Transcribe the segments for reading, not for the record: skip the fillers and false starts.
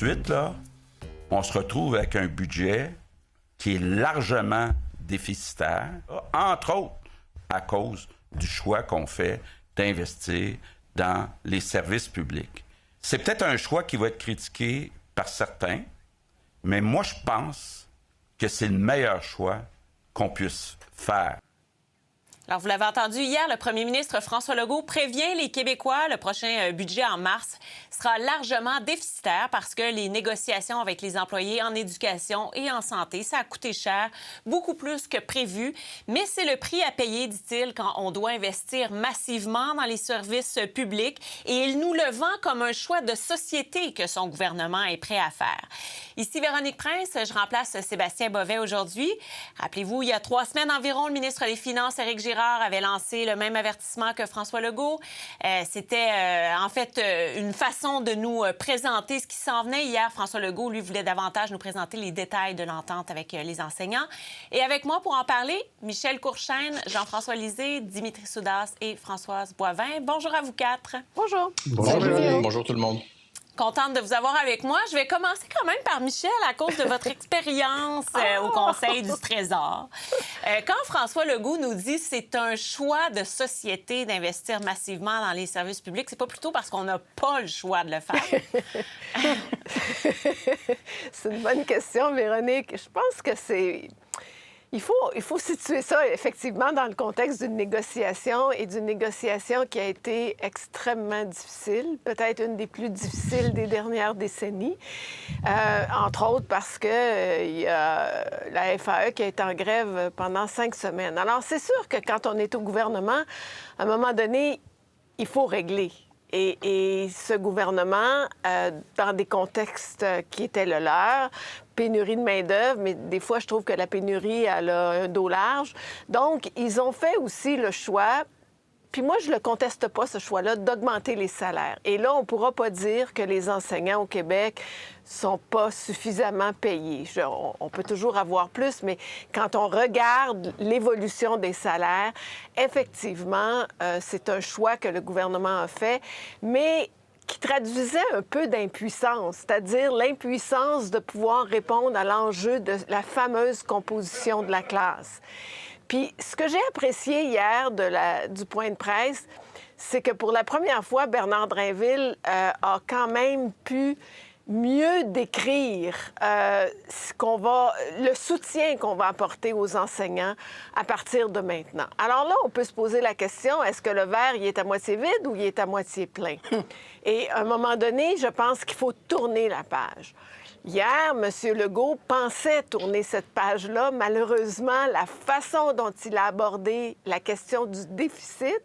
suite, là, on se retrouve avec un budget qui est largement déficitaire, entre autres à cause du choix qu'on fait d'investir dans les services publics. C'est peut-être un choix qui va être critiqué par certains, mais moi, je pense que c'est le meilleur choix qu'on puisse faire. Alors, vous l'avez entendu hier, le premier ministre François Legault prévient les Québécois. Le prochain budget en mars sera largement déficitaire parce que les négociations avec les employés en éducation et en santé, ça a coûté cher, beaucoup plus que prévu. Mais c'est le prix à payer, dit-il, quand on doit investir massivement dans les services publics. Et il nous le vend comme un choix de société que son gouvernement est prêt à faire. Ici Véronique Prince, je remplace Sébastien Bovet aujourd'hui. Rappelez-vous, il y a 3 semaines environ, le ministre des Finances, Éric Girard, avait lancé le même avertissement que François Legault. C'était en fait une façon de nous présenter ce qui s'en venait. Hier, François Legault, lui, voulait davantage nous présenter les détails de l'entente avec les enseignants. Et avec moi pour en parler, Michel Courchaine, Jean-François Lisée, Dimitri Soudas et Françoise Boivin. Bonjour à vous 4. Bonjour. Bonjour. Bonjour tout le monde. Contente de vous avoir avec moi. Je vais commencer quand même par Michel à cause de votre expérience au Conseil du Trésor. Quand François Legault nous dit que c'est un choix de société d'investir massivement dans les services publics, c'est pas plutôt parce qu'on n'a pas le choix de le faire? C'est une bonne question, Véronique. Je pense que c'est... Il faut situer ça effectivement dans le contexte d'une négociation et d'une négociation qui a été extrêmement difficile, peut-être une des plus difficiles des dernières décennies, entre autres parce que il y a la FAE qui est en grève pendant 5 semaines. Alors, c'est sûr que quand on est au gouvernement, à un moment donné, il faut régler. Et ce gouvernement, dans des contextes qui étaient le leur, pénurie de main-d'œuvre, mais des fois, je trouve que la pénurie, elle a un dos large. Donc, ils ont fait aussi le choix, puis moi, je ne le conteste pas, ce choix-là, d'augmenter les salaires. Et là, on ne pourra pas dire que les enseignants au Québec sont pas suffisamment payés. On peut toujours avoir plus, mais quand on regarde l'évolution des salaires, effectivement, c'est un choix que le gouvernement a fait, mais qui traduisait un peu d'impuissance, c'est-à-dire l'impuissance de pouvoir répondre à l'enjeu de la fameuse composition de la classe. Puis, ce que j'ai apprécié hier du point de presse, c'est que pour la première fois, Bernard Drinville a quand même pu mieux décrire le soutien qu'on va apporter aux enseignants à partir de maintenant. Alors là, on peut se poser la question, est-ce que le verre, il est à moitié vide ou il est à moitié plein? Et à un moment donné, je pense qu'il faut tourner la page. Hier, M. Legault pensait tourner cette page-là. Malheureusement, la façon dont il a abordé la question du déficit,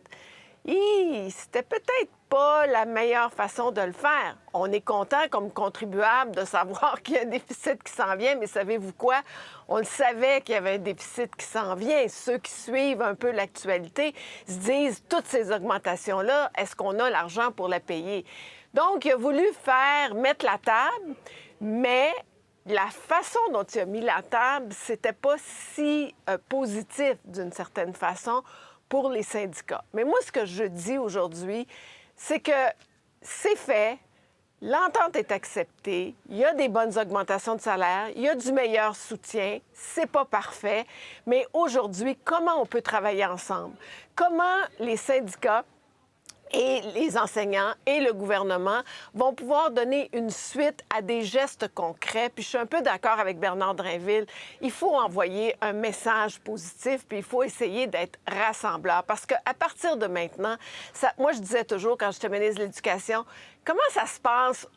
c'était peut-être pas la meilleure façon de le faire. On est content, comme contribuable, de savoir qu'il y a un déficit qui s'en vient, mais savez-vous quoi? On le savait qu'il y avait un déficit qui s'en vient. Ceux qui suivent un peu l'actualité se disent, toutes ces augmentations-là, est-ce qu'on a l'argent pour les payer? Donc, il a voulu mettre la table, mais la façon dont il a mis la table, c'était pas si positif, d'une certaine façon, pour les syndicats. Mais moi, ce que je dis aujourd'hui, c'est que c'est fait, l'entente est acceptée, il y a des bonnes augmentations de salaire, il y a du meilleur soutien, c'est pas parfait, mais aujourd'hui, comment on peut travailler ensemble? Comment les syndicats et les enseignants et le gouvernement vont pouvoir donner une suite à des gestes concrets. Puis je suis un peu d'accord avec Bernard Drinville. Il faut envoyer un message positif, puis il faut essayer d'être rassembleur. Parce qu'à partir de maintenant, moi, je disais toujours, quand j'étais ministre de l'Éducation, comment ça se passe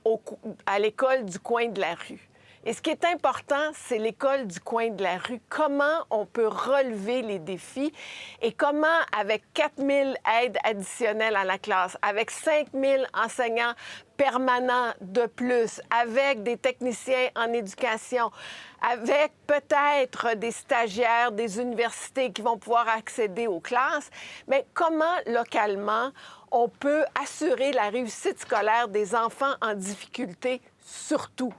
à l'école du coin de la rue? Et ce qui est important, c'est l'école du coin de la rue. Comment on peut relever les défis et comment, avec 4 000 aides additionnelles à la classe, avec 5 000 enseignants permanents de plus, avec des techniciens en éducation, avec peut-être des stagiaires des universités qui vont pouvoir accéder aux classes, mais comment, localement, on peut assurer la réussite scolaire des enfants en difficulté, surtout?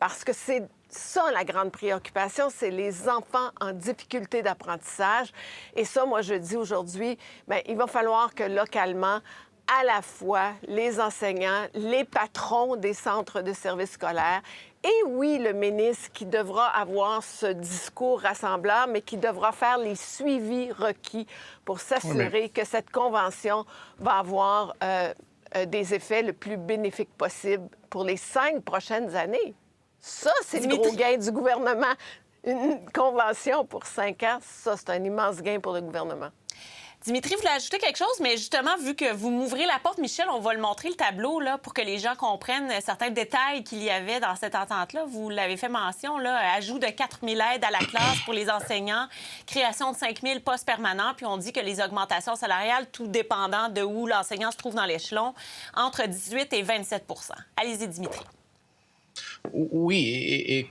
Parce que c'est ça la grande préoccupation, c'est les enfants en difficulté d'apprentissage. Et ça, moi, je dis aujourd'hui, bien, il va falloir que localement, à la fois les enseignants, les patrons des centres de services scolaires et oui, le ministre qui devra avoir ce discours rassembleur, mais qui devra faire les suivis requis pour s'assurer que cette convention va avoir des effets le plus bénéfiques possible pour les 5 prochaines années. Ça, c'est le gros gain du gouvernement. Une convention pour 5 ans, ça, c'est un immense gain pour le gouvernement. Dimitri voulait ajouter quelque chose, mais justement, vu que vous m'ouvrez la porte, Michel, on va le montrer, le tableau, là, pour que les gens comprennent certains détails qu'il y avait dans cette entente-là. Vous l'avez fait mention, là, ajout de 4 000 aides à la classe pour les enseignants, création de 5 000 postes permanents, puis on dit que les augmentations salariales, tout dépendant de où l'enseignant se trouve dans l'échelon, entre 18 et 27 %. Allez-y, Dimitri. Oui, et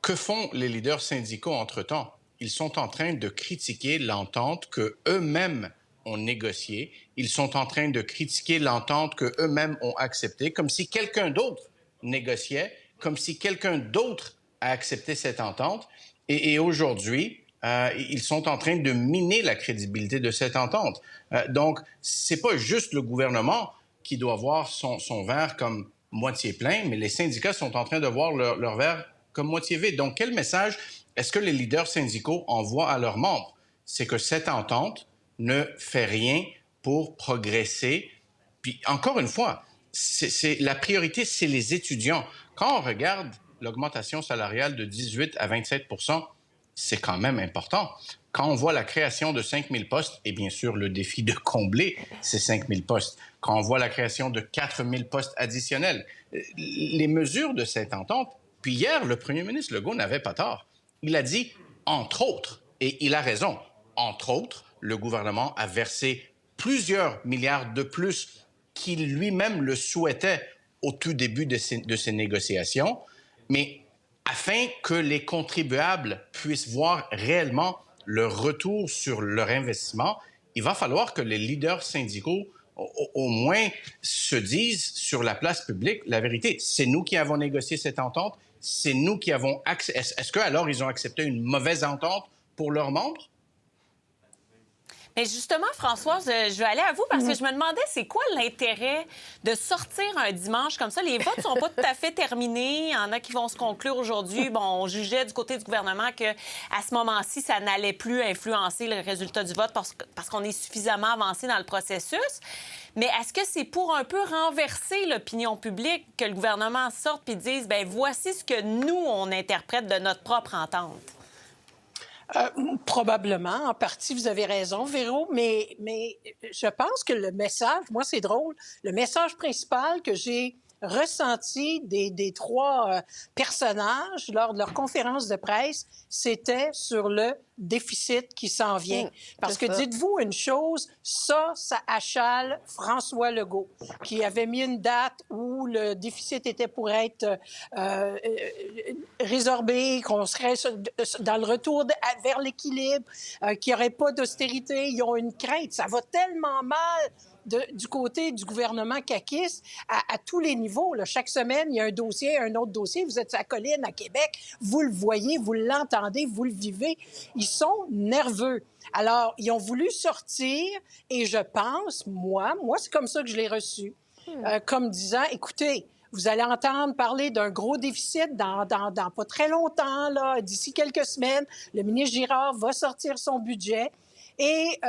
que font les leaders syndicaux entre-temps? Ils sont en train de critiquer l'entente qu'eux-mêmes ont négociée. Ils sont en train de critiquer l'entente qu'eux-mêmes ont acceptée, comme si quelqu'un d'autre négociait, comme si quelqu'un d'autre a accepté cette entente. Et aujourd'hui, ils sont en train de miner la crédibilité de cette entente. Donc, c'est pas juste le gouvernement qui doit voir son verre comme moitié plein, mais les syndicats sont en train de voir leur verre comme moitié vide. Donc, quel message est-ce que les leaders syndicaux envoient à leurs membres? C'est que cette entente ne fait rien pour progresser. Puis, encore une fois, la priorité, c'est les étudiants. Quand on regarde l'augmentation salariale de 18 à 27 %, c'est quand même important. Quand on voit la création de 5 000 postes, et bien sûr, le défi de combler ces 5 000 postes, quand on voit la création de 4 000 postes additionnels, les mesures de cette entente, puis hier, le premier ministre Legault n'avait pas tort. Il a dit, entre autres, et il a raison, entre autres, le gouvernement a versé plusieurs milliards de plus qu'il lui-même le souhaitait au tout début de ces négociations, mais afin que les contribuables puissent voir réellement le retour sur leur investissement, il va falloir que les leaders syndicaux au moins se disent sur la place publique la vérité. C'est nous qui avons négocié cette entente. C'est nous qui avons... Est-ce qu'alors ils ont accepté une mauvaise entente pour leurs membres? Mais justement, Françoise, je vais aller à vous parce que je me demandais, c'est quoi l'intérêt de sortir un dimanche comme ça? Les votes ne sont pas tout à fait terminés. Il y en a qui vont se conclure aujourd'hui. Bon, on jugeait du côté du gouvernement qu'à ce moment-ci, ça n'allait plus influencer le résultat du vote parce qu'on est suffisamment avancé dans le processus. Mais est-ce que c'est pour un peu renverser l'opinion publique que le gouvernement sorte et dise, bien, voici ce que nous, on interprète de notre propre entente? Probablement, en partie, vous avez raison, Véro, mais je pense que le message, moi, c'est drôle, le message principal que j'ai ressenti des trois personnages lors de leur conférence de presse, c'était sur le déficit qui s'en vient. Parce que dites-vous une chose, ça achale François Legault, qui avait mis une date où le déficit était pour être résorbé, qu'on serait dans le retour vers l'équilibre, qu'il n'y aurait pas d'austérité. Ils ont une crainte. Ça va tellement mal du côté du gouvernement caquiste à tous les niveaux. Là. Chaque semaine, il y a un dossier, un autre dossier. Vous êtes à la colline, à Québec. Vous le voyez, vous l'entendez, vous le vivez. Ils sont nerveux. Alors, ils ont voulu sortir et je pense, moi c'est comme ça que je l'ai reçu, comme disant, écoutez, vous allez entendre parler d'un gros déficit dans pas très longtemps, là, d'ici quelques semaines. Le ministre Girard va sortir son budget. Et,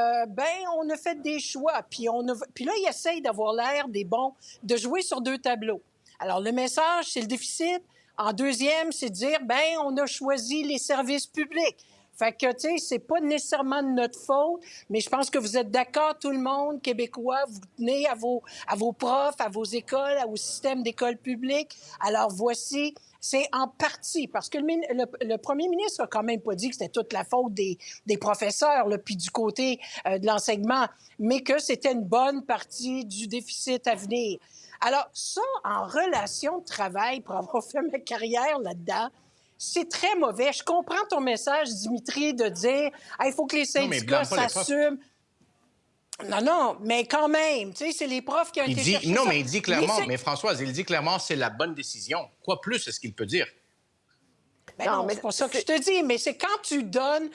on a fait des choix. Puis là, il essaye d'avoir l'air de jouer sur deux tableaux. Alors, le message, c'est le déficit. En deuxième, c'est de dire, on a choisi les services publics. Fait que, tu sais, c'est pas nécessairement de notre faute, mais je pense que vous êtes d'accord, tout le monde, Québécois, vous tenez à vos profs, à vos écoles, au système d'écoles publiques. Alors, voici... C'est en partie, parce que le premier ministre a quand même pas dit que c'était toute la faute des professeurs, là, puis du côté de l'enseignement, mais que c'était une bonne partie du déficit à venir. Alors ça, en relation de travail, pour avoir fait ma carrière là-dedans, c'est très mauvais. Je comprends ton message, Dimitri, de dire « il faut que les syndicats s'assument ». Non, mais quand même, tu sais, c'est les profs qui ont été chercher Non, ça. mais il dit clairement, mais Françoise, il dit clairement, c'est la bonne décision. Quoi plus est-ce qu'il peut dire? Non, mais c'est pas ça que je te dis, mais c'est quand tu donnes...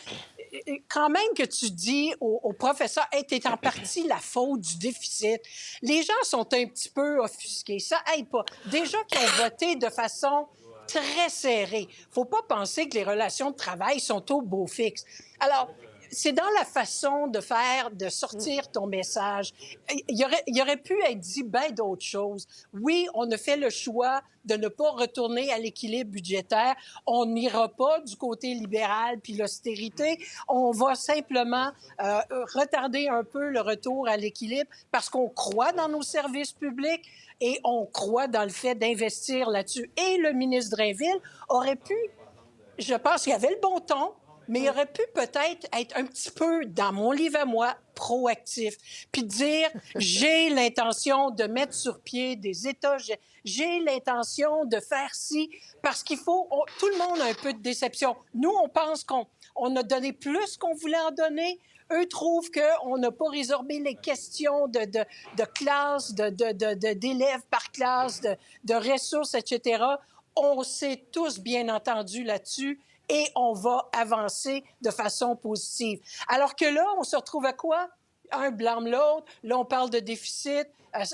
quand même que tu dis aux professeurs, hey, t'es en partie la faute du déficit, les gens sont un petit peu offusqués. Ça aide pas. Des gens qui ont voté de façon très serrée. Faut pas penser que les relations de travail sont au beau fixe. Alors, c'est dans la façon de faire, de sortir ton message. Il aurait pu être dit bien d'autres choses. Oui, on a fait le choix de ne pas retourner à l'équilibre budgétaire. On n'ira pas du côté libéral puis l'austérité. On va simplement retarder un peu le retour à l'équilibre parce qu'on croit dans nos services publics et on croit dans le fait d'investir là-dessus. Et le ministre Drainville aurait pu, je pense qu'il avait le bon ton, mais il aurait pu peut-être être un petit peu, dans mon livre à moi, proactif, puis dire, j'ai l'intention de mettre sur pied des États, j'ai l'intention de faire ci, parce qu'il faut, tout le monde a un peu de déception. Nous, on pense qu'on a donné plus qu'on voulait en donner. Eux trouvent qu'on n'a pas résorbé les questions de classe, d'élèves par classe, de ressources, etc. On s'est tous bien entendus là-dessus et on va avancer de façon positive. Alors que là, on se retrouve à quoi? Un blâme l'autre. Là, on parle de déficit.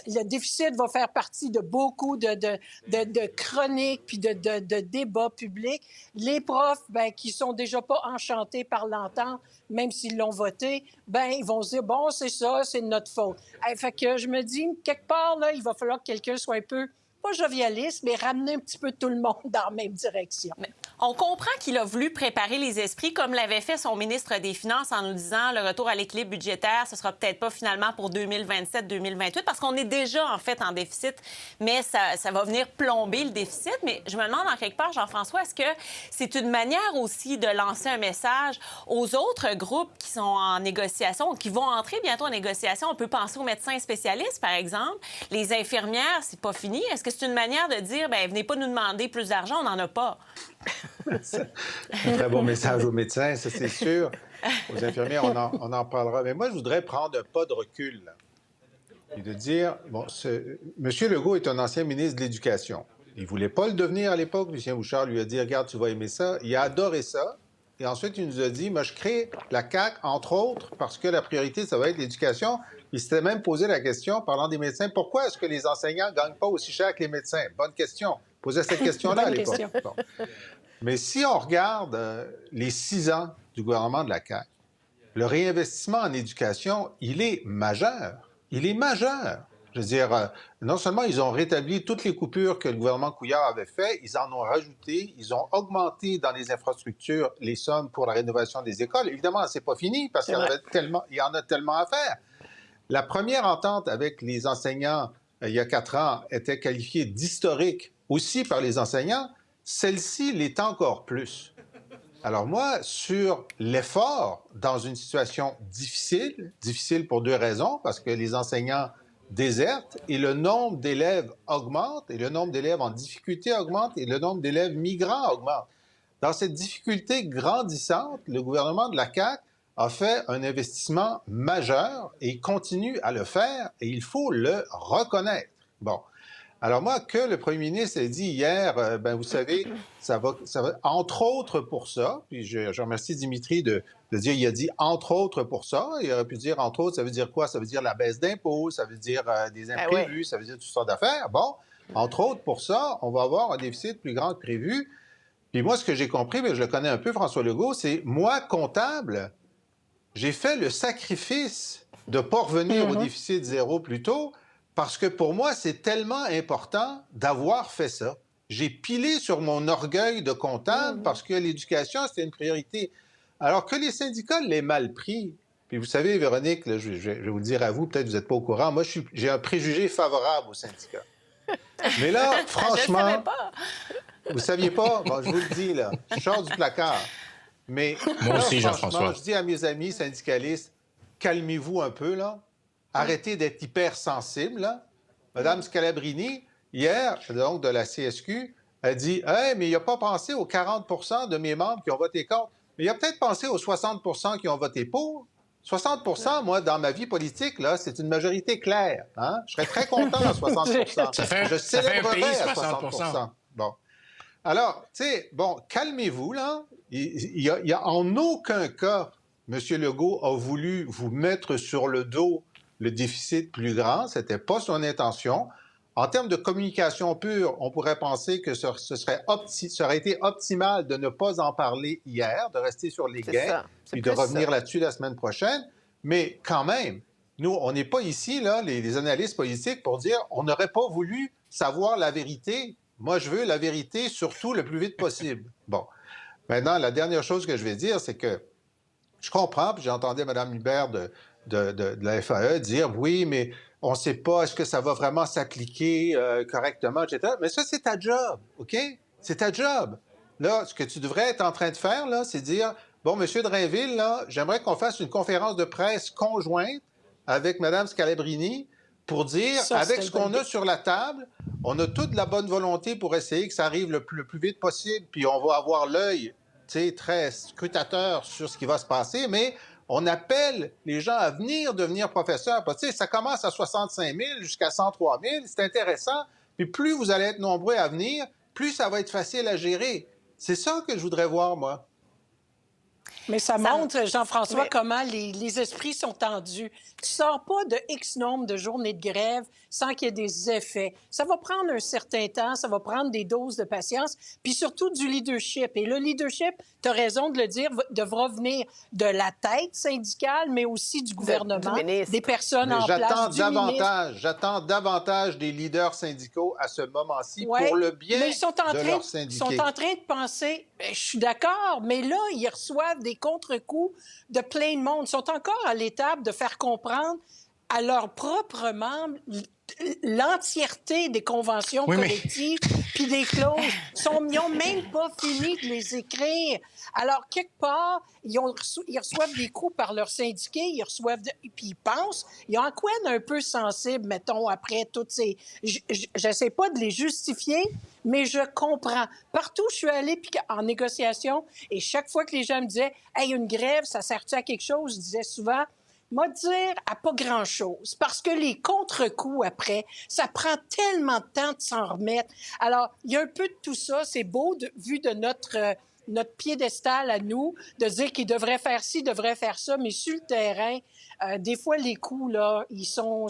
Le déficit va faire partie de beaucoup de chroniques puis de débats publics. Les profs, qui sont déjà pas enchantés par l'entente, même s'ils l'ont voté, ils vont se dire, bon, c'est ça, c'est de notre faute. Fait que je me dis, quelque part, là, il va falloir que quelqu'un soit un peu pas jovialiste, mais ramener un petit peu tout le monde dans la même direction. Mais on comprend qu'il a voulu préparer les esprits, comme l'avait fait son ministre des Finances en nous disant le retour à l'équilibre budgétaire, ce sera peut-être pas finalement pour 2027-2028, parce qu'on est déjà en fait en déficit, mais ça va venir plomber le déficit. Mais je me demande en quelque part, Jean-François, est-ce que c'est une manière aussi de lancer un message aux autres groupes qui sont en négociation, qui vont entrer bientôt en négociation? On peut penser aux médecins spécialistes, par exemple. Les infirmières, c'est pas fini. Est-ce que c'est une manière de dire, venez pas nous demander plus d'argent, on n'en a pas? C'est un très bon message aux médecins, ça c'est sûr. Aux infirmières, on en parlera. Mais moi, je voudrais prendre un pas de recul là, et de dire, M. Legault est un ancien ministre de l'Éducation. Il ne voulait pas le devenir à l'époque. Lucien Bouchard lui a dit, regarde, tu vas aimer ça. Il a adoré ça. Et ensuite, il nous a dit, moi, je crée la CAQ, entre autres, parce que la priorité, ça va être l'éducation. Il s'était même posé la question, parlant des médecins, pourquoi est-ce que les enseignants ne gagnent pas aussi cher que les médecins? Bonne question. Il posait cette question-là à l'époque. Bon. Mais si on regarde les 6 ans du gouvernement de la CAQ, le réinvestissement en éducation, il est majeur. Il est majeur. Je veux dire, non seulement ils ont rétabli toutes les coupures que le gouvernement Couillard avait fait, ils en ont rajouté, ils ont augmenté dans les infrastructures les sommes pour la rénovation des écoles. Évidemment, c'est pas fini parce qu'il y en a tellement à faire. La première entente avec les enseignants, il y a 4 ans, était qualifiée d'historique aussi par les enseignants. Celle-ci l'est encore plus. Alors moi, sur l'effort dans une situation difficile pour 2 raisons, parce que les enseignants désertent et le nombre d'élèves augmente, et le nombre d'élèves en difficulté augmente, et le nombre d'élèves migrants augmente. Dans cette difficulté grandissante, le gouvernement de la CAQ a fait un investissement majeur et il continue à le faire et il faut le reconnaître. Bon. Alors moi, que le premier ministre ait dit hier, vous savez, ça va entre autres pour ça, puis je remercie Dimitri de dire, il a dit entre autres pour ça, il aurait pu dire entre autres, ça veut dire quoi? Ça veut dire la baisse d'impôts, ça veut dire des imprévus, ça veut dire toutes sortes d'affaires. Bon, entre autres pour ça, on va avoir un déficit plus grand que prévu. Puis moi, ce que j'ai compris, mais je le connais un peu, François Legault, c'est moi, comptable, j'ai fait le sacrifice de ne pas revenir au déficit zéro plus tôt parce que pour moi, c'est tellement important d'avoir fait ça. J'ai pilé sur mon orgueil de comptable parce que l'éducation, c'était une priorité. Alors que les syndicats l'aient mal pris. Puis vous savez, Véronique, là, je vais vous le dire à vous, peut-être que vous n'êtes pas au courant, moi, j'ai un préjugé favorable aux syndicats. Mais là, franchement... Je ne savais pas. Vous ne saviez pas? Bon, je vous le dis, là, je sors du placard. Mais moi aussi, là, Jean-François. Je dis à mes amis syndicalistes, calmez-vous un peu, là. Arrêtez d'être hypersensibles, là. Madame Scalabrini, hier, donc de la CSQ, a dit « Hey, mais il n'a pas pensé aux 40 % de mes membres qui ont voté contre. Mais il a peut-être pensé aux 60 % qui ont voté pour. 60 % moi, dans ma vie politique, là, c'est une majorité claire. Hein? Je serais très content à 60 % Ça fait un pays, 60 % Bon. Alors, tu sais, bon, calmez-vous, là. Il y a en aucun cas M. Legault a voulu vous mettre sur le dos le déficit plus grand. Ce n'était pas son intention. En termes de communication pure, on pourrait penser que ça aurait été optimal de ne pas en parler hier, de rester sur les gains, puis de revenir là-dessus la semaine prochaine. Mais quand même, nous, on n'est pas ici, là, les analystes politiques, pour dire on n'aurait pas voulu savoir la vérité. Moi, je veux la vérité, surtout le plus vite possible. Bon. Maintenant, la dernière chose que je vais dire, c'est que je comprends, puis j'entendais Mme Hubert de la FAE dire oui, mais on ne sait pas, est-ce que ça va vraiment s'appliquer correctement, etc. Mais ça, c'est ta job, OK? C'est ta job. Là, ce que tu devrais être en train de faire, là, c'est dire, bon, M. Drainville, là, j'aimerais qu'on fasse une conférence de presse conjointe avec Mme Scalabrini pour dire, avec ce qu'on a sur la table, on a toute la bonne volonté pour essayer que ça arrive le plus vite possible, puis on va avoir l'œil, tu sais, très scrutateur sur ce qui va se passer, mais on appelle les gens à venir devenir professeurs. Parce que, tu sais, ça commence à 65 000 jusqu'à 103 000. C'est intéressant. Puis plus vous allez être nombreux à venir, plus ça va être facile à gérer. C'est ça que je voudrais voir, moi. Mais ça montre, Jean-François, comment les esprits sont tendus. Tu sors pas de X nombre de journées de grève sans qu'il y ait des effets. Ça va prendre un certain temps, ça va prendre des doses de patience, puis surtout du leadership. Et le leadership, tu as raison de le dire, devra venir de la tête syndicale, mais aussi du gouvernement, des personnes en place, du ministre. J'attends davantage des leaders syndicaux à ce moment-ci pour le bien de leurs syndiqués. Ils sont en train de penser, je suis d'accord, mais là, ils reçoivent des contre-coups de plein de monde. Ils sont encore à l'étape de faire comprendre à leurs propres membres l'entièreté des conventions collectives puis des clauses. Ils n'ont même pas fini de les écrire. Alors, quelque part, ils reçoivent des coups par leurs syndiqués, puis ils pensent, ils en quoi un peu sensibles, mettons, après toutes ces... J'essaie pas de les justifier, mais je comprends. Partout où je suis allée en négociation, et chaque fois que les gens me disaient « Hey, une grève, ça sert-tu à quelque chose? » Je disais souvent m'a dire à pas grand-chose, parce que les contre-coups après, ça prend tellement de temps de s'en remettre. Alors, il y a un peu de tout ça. C'est beau, vu de notre piédestal à nous, de dire qu'il devrait faire ci, devrait faire ça, mais sur le terrain, des fois, les coups, là, ils sont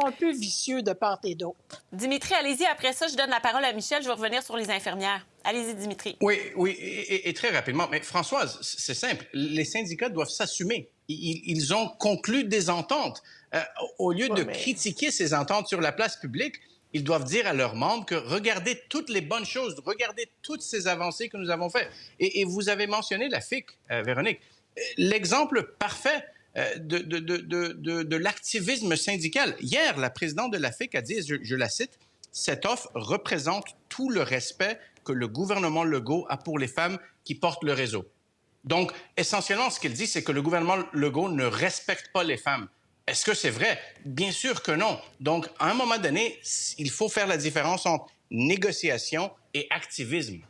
un peu vicieux de part et d'autre. Dimitri, allez-y. Après ça, je donne la parole à Michel. Je vais revenir sur les infirmières. Allez-y, Dimitri. Oui, et très rapidement. Mais Françoise, c'est simple. Les syndicats doivent s'assumer. Ils ont conclu des ententes. Au lieu de critiquer ces ententes sur la place publique, ils doivent dire à leurs membres que regardez toutes les bonnes choses, regardez toutes ces avancées que nous avons faites. Et vous avez mentionné la FIC, Véronique. L'exemple parfait de l'activisme syndical. Hier, la présidente de la FIC a dit, je la cite, « Cette offre représente tout le respect que le gouvernement Legault a pour les femmes qui portent le réseau. » Donc, essentiellement, ce qu'elle dit, c'est que le gouvernement Legault ne respecte pas les femmes. Est-ce que c'est vrai? Bien sûr que non. Donc, à un moment donné, il faut faire la différence entre négociation et activisme.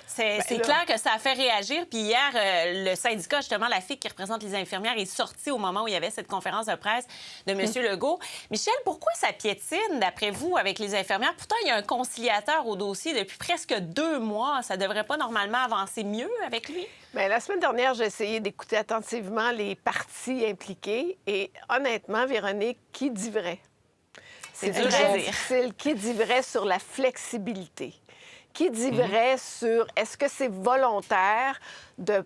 C'est clair que ça a fait réagir. Puis hier, le syndicat, justement, la FIC qui représente les infirmières, est sorti au moment où il y avait cette conférence de presse de M. Legault. Michel, pourquoi ça piétine, d'après vous, avec les infirmières? Pourtant, il y a un conciliateur au dossier depuis presque 2 mois. Ça ne devrait pas normalement avancer mieux avec lui? Bien, la semaine dernière, j'ai essayé d'écouter attentivement les parties impliquées. Et honnêtement, Véronique, qui dit vrai? C'est dur à dire. Difficile. Qui dit vrai sur la flexibilité? Qui dit vrai sur est-ce que c'est volontaire de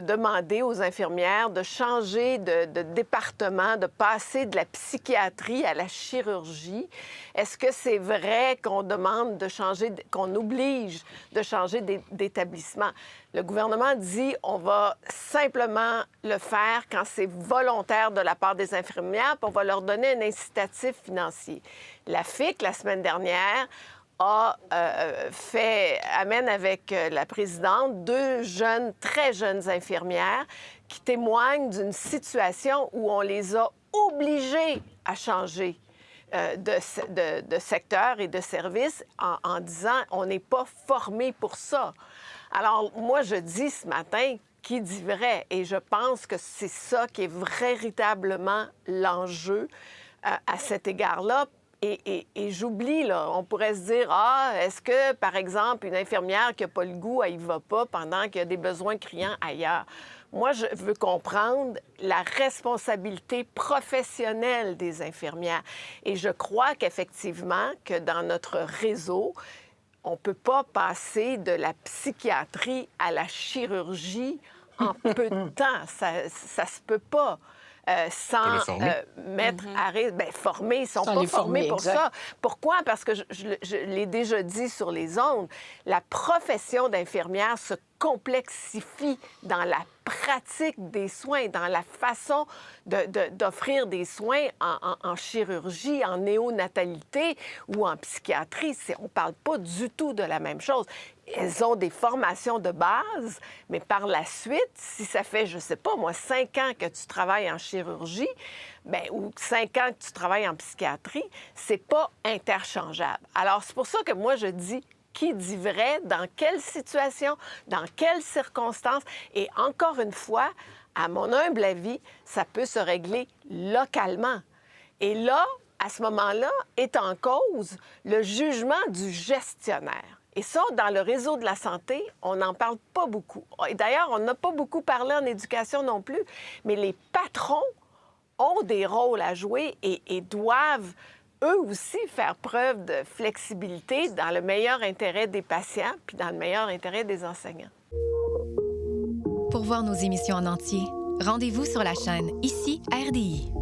demander aux infirmières de changer de département, de passer de la psychiatrie à la chirurgie? Est-ce que c'est vrai qu'on demande de changer, qu'on oblige de changer d'établissement? Le gouvernement dit on va simplement le faire quand c'est volontaire de la part des infirmières, puis on va leur donner un incitatif financier. La FIC, la semaine dernière, amène avec la présidente 2 très jeunes infirmières qui témoignent d'une situation où on les a obligées à changer de secteur et de service en disant on n'est pas formé pour ça. Alors, moi, je dis ce matin qui dit vrai et je pense que c'est ça qui est véritablement l'enjeu à cet égard-là. Et j'oublie, là, on pourrait se dire, est-ce que, par exemple, une infirmière qui n'a pas le goût, elle y va pas pendant qu'il y a des besoins criants ailleurs? Moi, je veux comprendre la responsabilité professionnelle des infirmières. Et je crois qu'effectivement, que dans notre réseau, on ne peut pas passer de la psychiatrie à la chirurgie en peu de temps. Ça ne se peut pas. Sans mettre à risque. Bien, formés, ils ne sont pas formés pour ça. Pourquoi? Parce que je l'ai déjà dit sur les ondes, la profession d'infirmière se complexifie dans la pratique des soins, dans la façon d'offrir des soins en chirurgie, en néonatalité ou en psychiatrie. On ne parle pas du tout de la même chose. Elles ont des formations de base, mais par la suite, si ça fait, je ne sais pas, moi, 5 ans que tu travailles en chirurgie, bien, ou 5 ans que tu travailles en psychiatrie, c'est pas interchangeable. Alors, c'est pour ça que moi, je dis qui dit vrai, dans quelle situation, dans quelles circonstances. Et encore une fois, à mon humble avis, ça peut se régler localement. Et là, à ce moment-là, est en cause le jugement du gestionnaire. Et ça, dans le réseau de la santé, on n'en parle pas beaucoup. Et d'ailleurs, on n'a pas beaucoup parlé en éducation non plus. Mais les patrons ont des rôles à jouer et doivent eux aussi faire preuve de flexibilité dans le meilleur intérêt des patients puis dans le meilleur intérêt des enseignants. Pour voir nos émissions en entier, rendez-vous sur la chaîne Ici RDI.